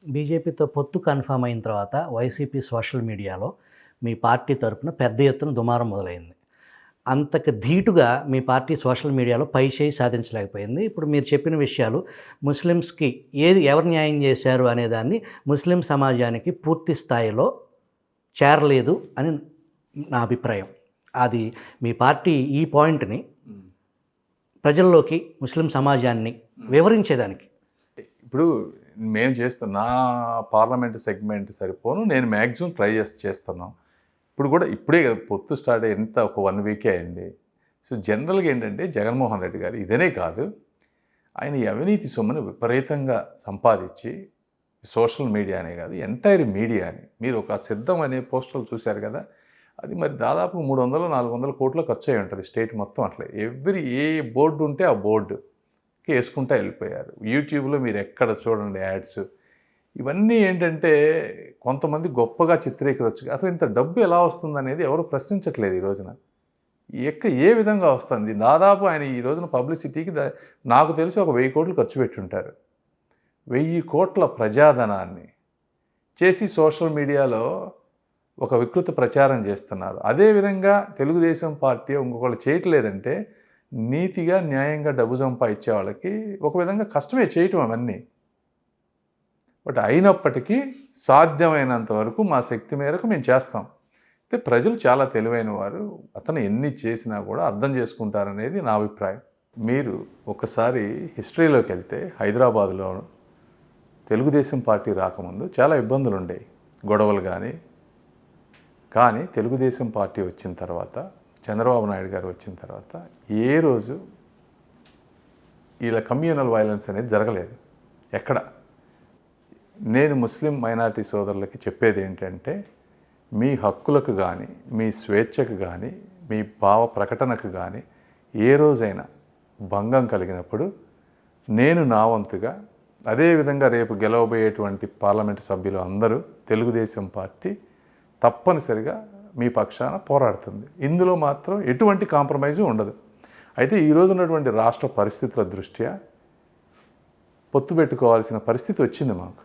బీజేపీతో పొత్తు కన్ఫర్మ్ అయిన తర్వాత వైసీపీ సోషల్ మీడియాలో మీ పార్టీ తరపున పెద్ద ఎత్తున దుమారం మొదలైంది. అంతకు ధీటుగా మీ పార్టీ సోషల్ మీడియాలో పైచేయి సాధించలేకపోయింది. ఇప్పుడు మీరు చెప్పిన విషయాలు ముస్లిమ్స్‌కి ఎవరు న్యాయం చేశారు అనేదాన్ని ముస్లిం సమాజానికి పూర్తి స్థాయిలో చేరలేదు అని నా అభిప్రాయం. అది మీ పార్టీ ఈ పాయింట్‌ని ప్రజల్లోకి, ముస్లిం సమాజాన్ని వివరించేదానికి. ఇప్పుడు మేము చేస్తున్న నా పార్లమెంట్ సెగ్మెంట్ సరిపోను, నేను మ్యాక్సిమం ట్రై చేస్తున్నాం. ఇప్పుడు కూడా ఇప్పుడే కదా పొత్తు స్టార్ట్ అయ్యి ఎంత ఒక 1 వీకే అయింది. సో జనరల్గా ఏంటంటే జగన్మోహన్ రెడ్డి గారు ఇదనే కాదు, ఆయన ఈ అవినీతి సొమ్మును విపరీతంగా సంపాదించి సోషల్ మీడియానే కాదు ఎంటైర్ మీడియాని, మీరు ఒక సిద్ధం అనే పోస్టర్లు చూశారు కదా, అది మరి దాదాపు 300-400 కోట్లు ఖర్చు అయి ఉంటుంది స్టేట్ మొత్తం. అట్లా ఏ బోర్డు ఉంటే ఆ బోర్డుకి వేసుకుంటూ వెళ్ళిపోయారు. యూట్యూబ్లో మీరు ఎక్కడ చూడండి యాడ్స్, ఇవన్నీ ఏంటంటే కొంతమంది గొప్పగా చిత్రీకరించు. అసలు ఇంత డబ్బు ఎలా వస్తుంది అనేది ఎవరు ప్రశ్నించట్లేదు ఈ రోజున. ఏ విధంగా వస్తుంది? దాదాపు ఆయన ఈ రోజున పబ్లిసిటీకి నాకు తెలిసి ఒక 1000 కోట్లు ఖర్చు పెట్టుంటారు. 1000 కోట్ల ప్రజాధనాన్ని చేసి సోషల్ మీడియాలో ఒక వికృత ప్రచారం చేస్తున్నారు. అదేవిధంగా తెలుగుదేశం పార్టీ ఇంకొకళ్ళు చేయట్లేదంటే నీతిగా న్యాయంగా డబ్బు సంపాదించే వాళ్ళకి ఒక విధంగా కష్టమే చేయటం అవన్నీ. బట్ అయినప్పటికీ సాధ్యమైనంత వరకు మా శక్తి మేరకు మేము చేస్తాం. అయితే ప్రజలు చాలా తెలివైన వారు, అతను ఎన్ని చేసినా కూడా అర్థం చేసుకుంటారనేది నా అభిప్రాయం. మీరు ఒకసారి హిస్టరీలోకి వెళ్తే హైదరాబాద్లో తెలుగుదేశం పార్టీ రాకముందు చాలా ఇబ్బందులు ఉండేవి, గొడవలు కానీ తెలుగుదేశం పార్టీ వచ్చిన తర్వాత, చంద్రబాబు నాయుడు గారు వచ్చిన తర్వాత ఏ రోజు ఇలా కమ్యూనల్ వైలెన్స్ అనేది జరగలేదు ఎక్కడ. నేను ముస్లిం మైనారిటీ సోదరులకి చెప్పేది ఏంటంటే, మీ హక్కులకు కానీ, మీ స్వేచ్ఛకు కానీ, మీ భావ ప్రకటనకు కానీ ఏ రోజైనా భంగం కలిగినప్పుడు నేను నా వంతుగా, అదేవిధంగా రేపు గెలవబోయేటువంటి పార్లమెంటు సభ్యులు అందరూ తెలుగుదేశం పార్టీ తప్పనిసరిగా మీ పక్షాన పోరాడుతుంది. ఇందులో మాత్రం ఎటువంటి కాంప్రమైజు ఉండదు. అయితే ఈరోజు ఉన్నటువంటి రాష్ట్ర పరిస్థితుల దృష్ట్యా పొత్తు పెట్టుకోవాల్సిన పరిస్థితి వచ్చింది మాకు.